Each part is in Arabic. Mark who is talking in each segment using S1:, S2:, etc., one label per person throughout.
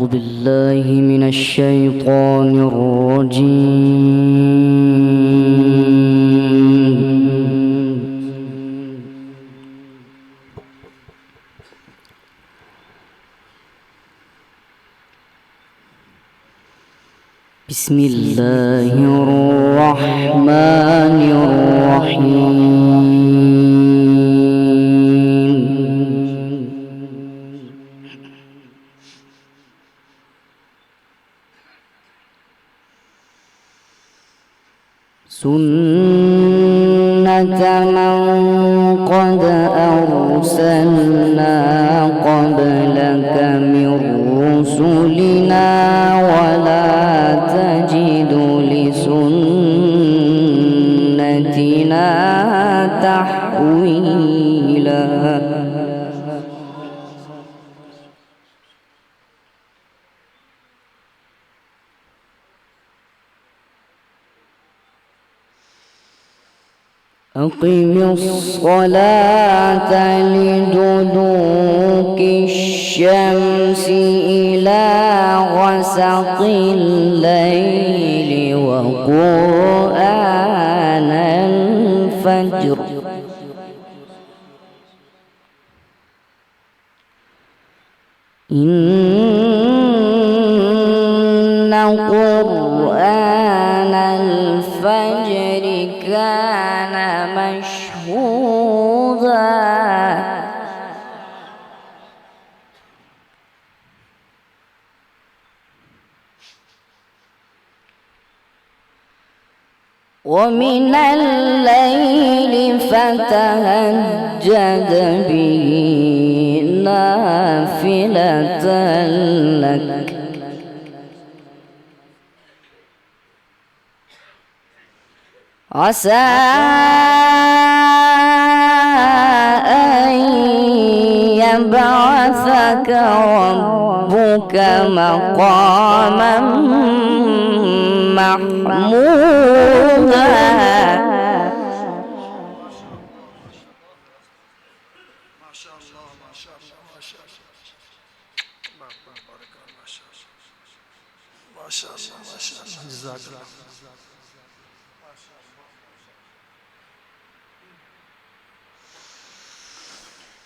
S1: أعوذ بالله من الشيطان الرجيم. بسم الله الرحمن الرحيم. سنة من قد أرسلنا قبلك من رسلنا ولا تجد لسنتنا تحويلا. أقم الصلاة لدلوك الشمس إلى غسق الليل وقرآن الفجر إن قرآن الفجر كان مشهودا. ومن الليل فتهجد به نافلة لك عسى أن يبعثك ربك مقاما محمودا.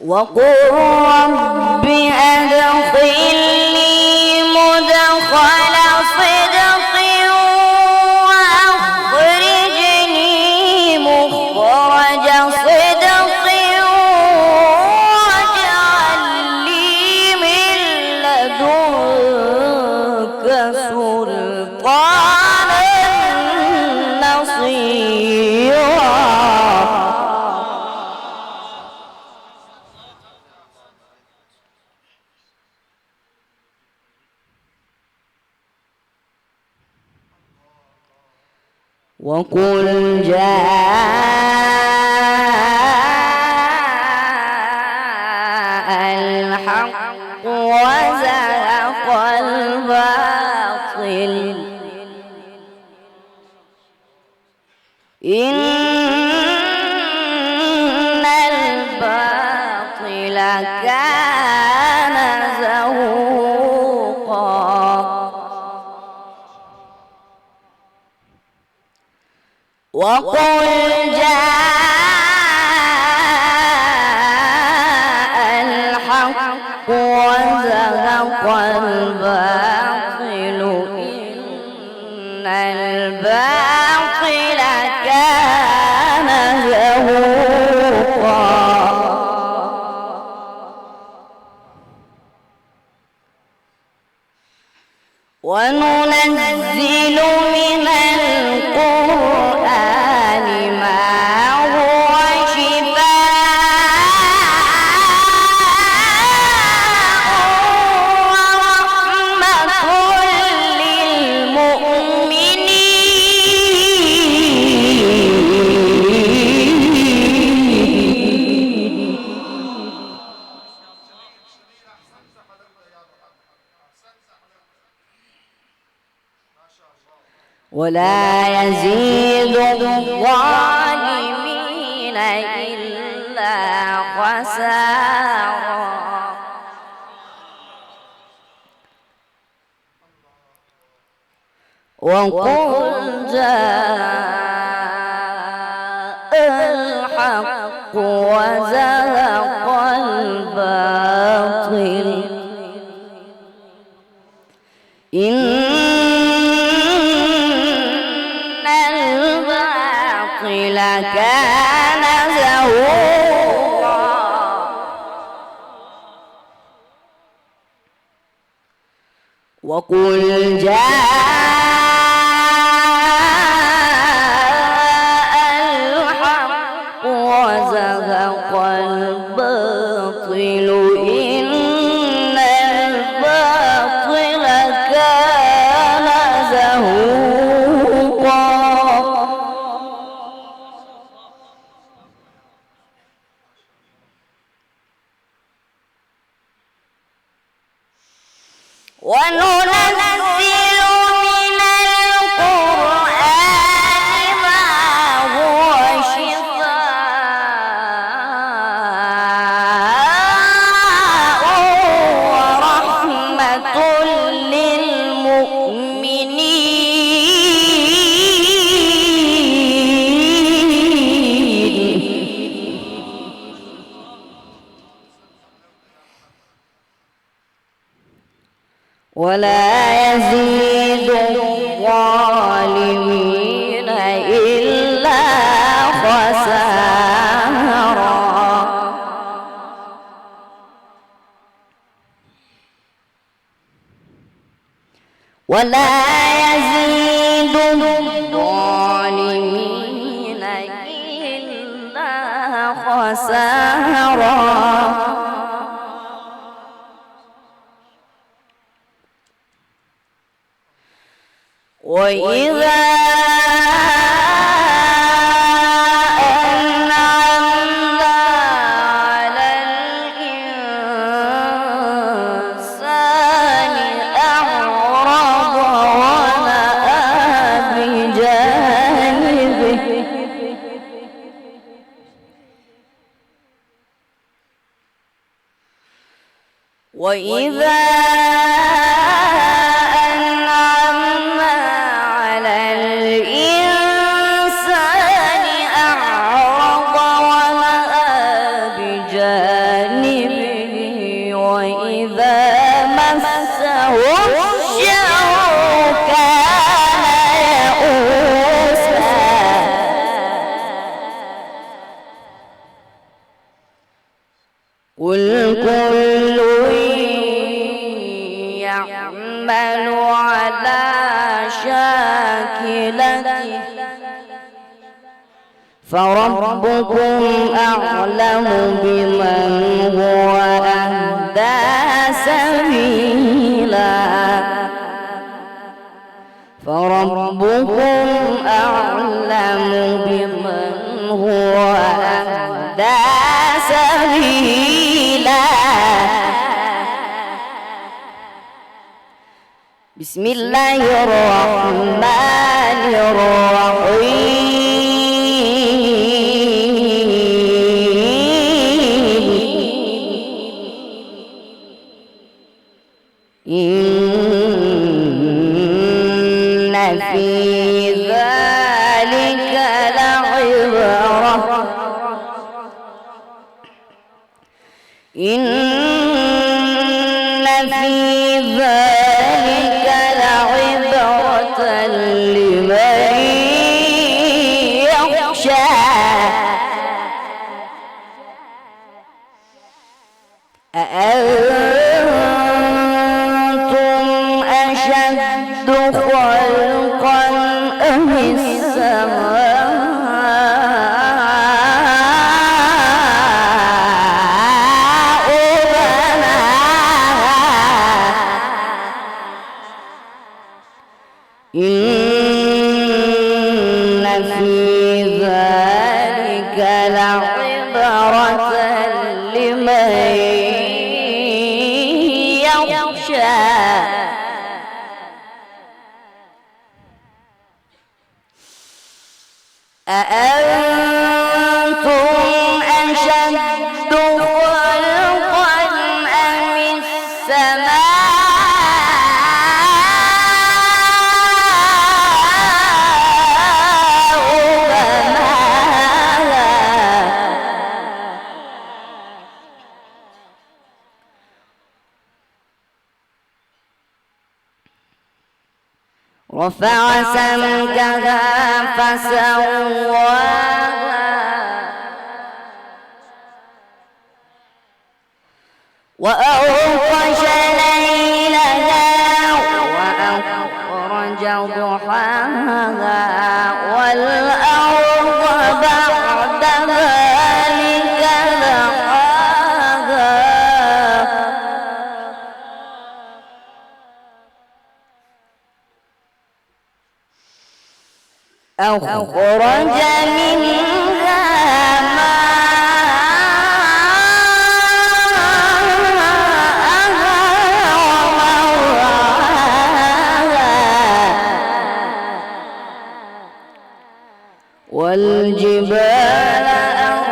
S1: وقل رب أدخلني مدخل صدق وأخرجني مخرج صدق واجعل لي من لدنك سلطانا نصيرا. وقل جاء الحق وزهق الباطل إن الباطل كان زهوقا. وقل جاء الحق وزهق الباطل إن الباطل كان زهوقا. وننزل من القرآن ما هو شفاء ورحمة للمؤمنين ولا يزيد الظالمين إلا خسارا. وقل جاء الحق وزهق الباطل إن الباطل كان زهوقا وقل جاء الحق وزهق الباطل إن الباطل كان زهوقا وننزل من القرآن ما هو شفاء ورحمة للمؤمنين ولا يزيد الظالمين إلا خسارا ولا يزيد الظالمين إلا خسارا وإذا أنعمنا على الإنسان أعرض ونأى بجانبه وإذا قل كل يعمل على شاكلته فربكم أعلم بمن هو أهدى سبيلا فربكم أعلم بمن هو أهدى سبيلا بسم الله الرحمن الرحيم إن في ذلك لعبرة إن في ذلك لعبرة لمن يخشى أأنتم أشد خلقا أم السماء إن في ذلك لعبرة لمن يخشى أأنتم أشد خلقا أم السماء رفع سمكها فسواها وأغطش ليلها وأخرج ضحاها والأرض بعد ذلك دحاها أخرج منها والجبال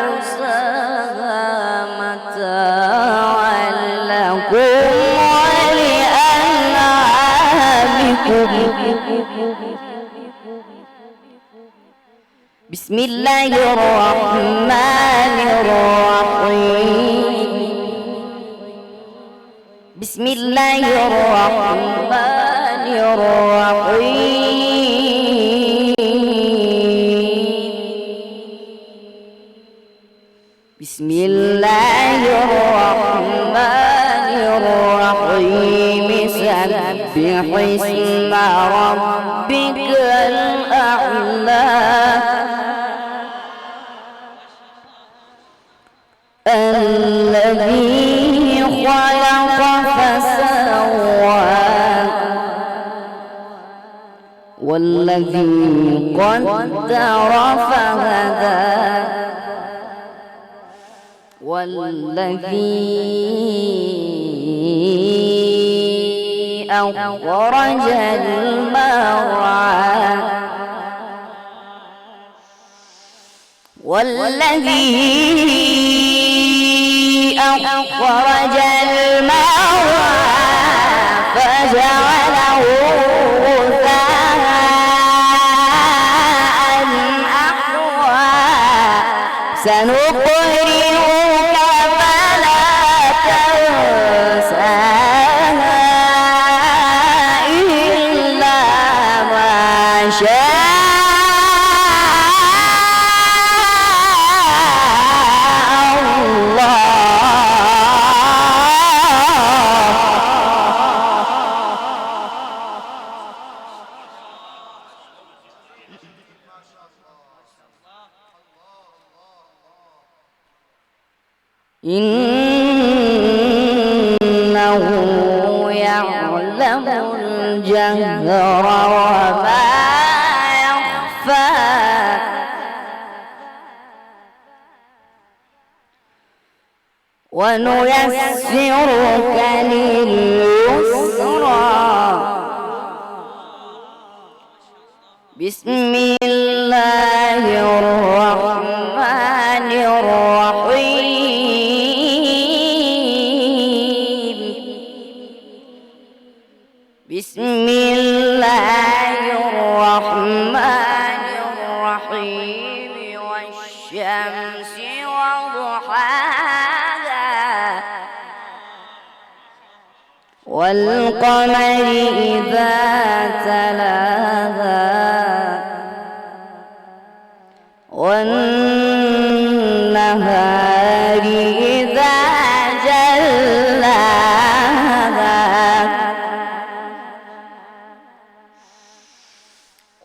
S1: أرساها متاعا لكم ولأنعامكم بسم الله الرحمن الرحيم بسم الله الرحمن الرحيم بسم الله الرحمن الرحيم سبح اسم ربك الأعلى الذي خلق فسوى والذي قدر فهدى والذي أخرج المرعى والذي أخرج المرعى فجعله غثاء أحوى سنقرئك فلا تنسى إلا ما شاء إنه يعلم الجهر وما يخفى ونيسرك لليسرى بسم الله الرحمن الرحيم بسم الله الرحمن الرحيم والشمس وضحاها والقمر إذا تلاها والنهار إذا جلاها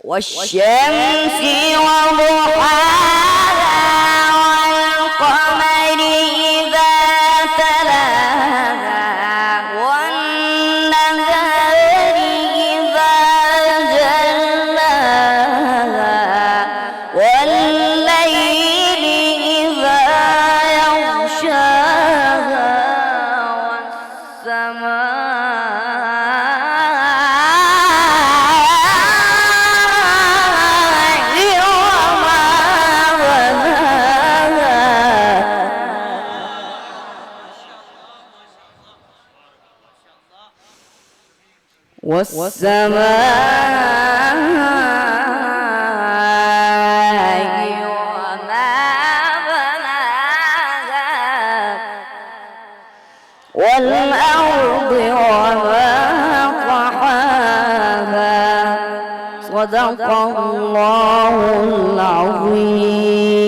S1: والشمس وضحاها والقمر إذا تلاها والنهار إذا جلاها والليل إذا يغشاها والسماء وما بناها والأرض وما طحاها صدق الله العظيم.